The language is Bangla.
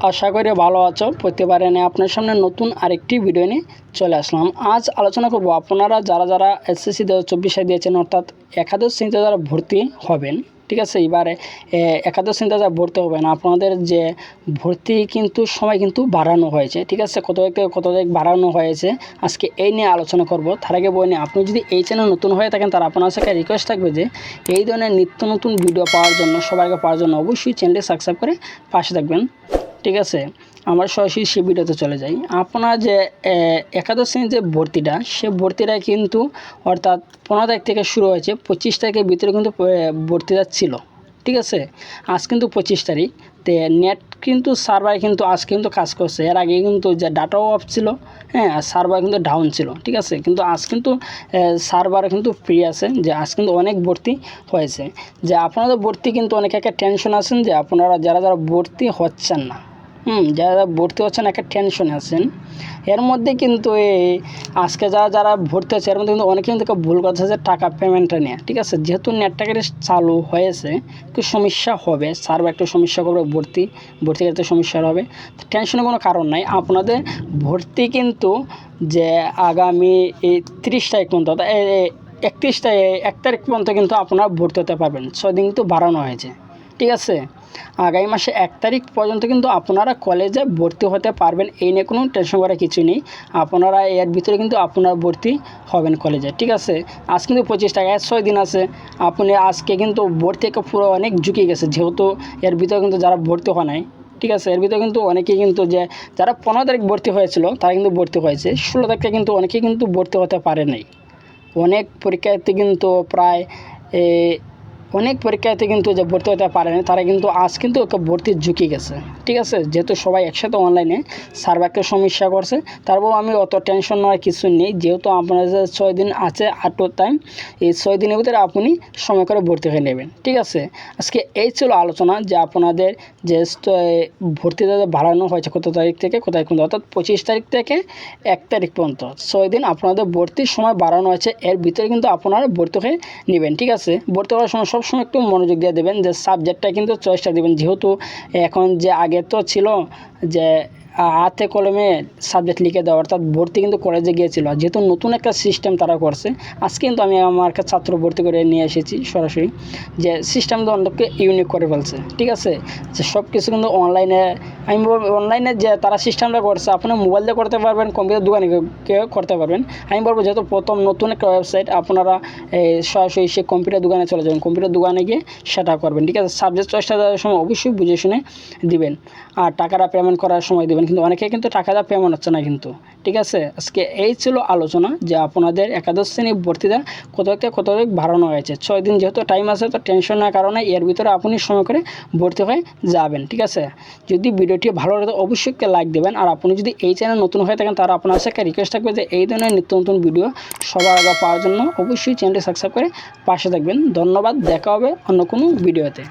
আশা করি ভালো আছো। প্রতিবারে নিয়ে আপনার সামনে নতুন আরেকটি ভিডিও নিয়ে চলে আসলাম। আজ আলোচনা করব আপনারা যারা এসএসসি 2024 দিয়েছেন, অর্থাৎ একাদশ শ্রেণীতে যারা ভর্তি হবেন, ঠিক আছে। এবারে একাদশ শ্রেণীতে যারা ভর্তি হবেন, আপনাদের যে ভর্তি কিন্তু সময় কিন্তু বাড়ানো হয়েছে, ঠিক আছে। কত তারিখ বাড়ানো হয়েছে আজকে এই নিয়ে আলোচনা করব। তার আগে বই নিয়ে আপনি যদি এই চ্যানেল নতুন হয়ে থাকেন, তার আপনার সাথে রিকোয়েস্ট থাকবে যে এই ধরনের নিত্য নতুন ভিডিও পাওয়ার জন্য, সবাইকে পাওয়ার জন্য অবশ্যই চ্যানেলটি সাবস্ক্রাইব করে পাশে থাকবেন, ঠিক আছে। আমরা সরাসরি সে ভিডিওতে চলে যাই। আপনার যে একাদশ শ্রেণীর যে ভর্তিটা, সে ভর্তিটা কিন্তু অর্থাৎ 15 তারিখ থেকে শুরু হয়েছে। 25 তারিখের ভিতরে কিন্তু ভর্তিটা ছিল, ঠিক আছে। আজ কিন্তু 25 তারিখ, তো নেট কিন্তু সার্ভার কিন্তু আজ কিন্তু কাজ করছে। এর আগে কিন্তু যে ডাটাও অফ ছিল, হ্যাঁ, আর সার্ভার কিন্তু ডাউন ছিল, ঠিক আছে। কিন্তু আজ কিন্তু সার্ভার কিন্তু ফ্রি আছে, যে আজ কিন্তু অনেক ভর্তি হয়েছে। যে আপনাদের ভর্তি কিন্তু অনেকে একটা টেনশন আছেন, যে আপনারা যারা ভর্তি হচ্ছেন না, যারা ভর্তি হচ্ছেন একটা টেনশনে আছেন। এর মধ্যে কিন্তু আজকে যারা ভর্তি হচ্ছে, এর মধ্যে কিন্তু অনেকে কিন্তু ভুল করছে যে টাকা পেমেন্টটা নিয়ে, ঠিক আছে। যেহেতু নেটটা চালু হয়েছে, একটু সমস্যা হবে, সার্ভার একটু সমস্যা করবে, ভর্তি করতে সমস্যা হবে। তো টেনশনের কোনো কারণ নাই। আপনাদের ভর্তি কিন্তু যে আগামী 30 তারিখ পর্যন্ত, 1 তারিখ পর্যন্ত কিন্তু আপনারা ভর্তি হতে পারবেন। 6 দিন কিন্তু বাড়ানো হয়েছে, ঠিক আছে। আগামী মাসে 1 তারিখ পর্যন্ত কিন্তু আপনারা কলেজে ভর্তি হতে পারবেন। এই নিয়ে কোনো টেনশন করার কিছু নেই। আপনারা এর ভিতরে কিন্তু আপনারা ভর্তি হবেন কলেজে, ঠিক আছে। আজ কিন্তু 25 তারিখ, 6 দিন আছে। আপনি আজকে কিন্তু ভর্তি পুরো অনেক ঝুঁকে গেছে, যেহেতু এর ভিতরে কিন্তু যারা ভর্তি হয় নাই, ঠিক আছে। এর ভিতরে কিন্তু অনেকেই কিন্তু যে যারা 15 তারিখ ভর্তি হয়েছিল, তারা কিন্তু ভর্তি হয়েছে। 16 তারিখে কিন্তু অনেকেই কিন্তু ভর্তি হতে পারে নাই। অনেক পরীক্ষার্থী কিন্তু প্রায় অনেক পরীক্ষার্থী কিন্তু যে ভর্তি হতে পারে না, তারা কিন্তু আজ কিন্তু ভর্তির ঝুঁকি গেছে, ঠিক আছে। যেহেতু সবাই একসাথে অনলাইনে সার্ভারকে সমস্যা করছে, তারপর আমি অত টেনশন নেওয়ার কিছু নেই। যেহেতু আপনার যে 6 দিন আছে আটো টাইম, এই 6 দিনের ভিতরে আপনি সময় করে ভর্তি হয়ে নেবেন, ঠিক আছে। আজকে এই ছিল আলোচনা যে আপনাদের যে ভর্তিটা বাড়ানো হয়েছে কত তারিখ থেকে কত তারিখ পর্যন্ত, অর্থাৎ 25 তারিখ থেকে 1 তারিখ পর্যন্ত 6 দিন আপনাদের ভর্তির সময় বাড়ানো হয়েছে। এর ভিতরে কিন্তু আপনারা ভর্তি হয়ে নেবেন, ঠিক আছে। ভর্তি হওয়ার সময় সবসময় একটু মনোযোগ দিয়ে দেবেন, যে সাবজেক্টটা কিন্তু চয়েসটা দেবেন। যেহেতু এখন যে আগে তো ছিল যে হাতে কলমে সাবজেক্ট লিখে দেওয়া, অর্থাৎ ভর্তি কিন্তু কলেজে গিয়েছিল। যেহেতু নতুন একটা সিস্টেম তারা করছে, আজকে কিন্তু আমি আমার ছাত্র ভর্তি করে নিয়ে এসেছি সরাসরি, যে সিস্টেম তো অনেককে ইউনিক করে ফেলছে, ঠিক আছে। যে সব কিছু কিন্তু অনলাইনে, আমি অনলাইনে যে তারা সিস্টেমটা করছে, আপনি মোবাইল দিয়ে করতে পারবেন, কম্পিউটার দোকানে কেউ করতে পারবেন। আমি বলবো যেহেতু প্রথম নতুন একটা ওয়েবসাইট, আপনারা সরাসরি সে কম্পিউটার দোকানে চলে যাবেন, কম্পিউটার দোকানে গিয়ে সেটা করবেন, ঠিক আছে। সাবজেক্ট চয়েসটা দেওয়ার সময় অবশ্যই বুঝে শুনে দিবেন, আর টাকাটা পেমেন্ট করার সময় দেবেন। কিন্তু অনেকে কিন্তু টাকাটা পেমেন্ট হচ্ছে না কিন্তু, ঠিক আছে। আজকে এই ছিল আলোচনা যে আপনাদের একাদশ শ্রেণী ভর্তিটা কত তারিখ বাড়ানো হয়েছে। 6 দিন যেহেতু টাইম আছে, তো টেনশন না কারণে এর ভিতরে আপনি সময় করে ভর্তি হয়ে যাবেন, ঠিক আছে। যদি ভিডিওটি ভালো লাগে অবশ্যই লাইক দেবেন। আর আপনি যদি এই চ্যানেল নতুন হয়ে থাকেন, তারা আপনার সাথে রিকোয়েস্ট থাকবে যে এই ধরনের নিত্য নতুন ভিডিও সবার আগে পাওয়ার জন্য অবশ্যই চ্যানেলটি সাবস্ক্রাইব করে পাশে থাকবেন। ধন্যবাদ, দেখা হবে অন্য কোনো ভিডিওতে।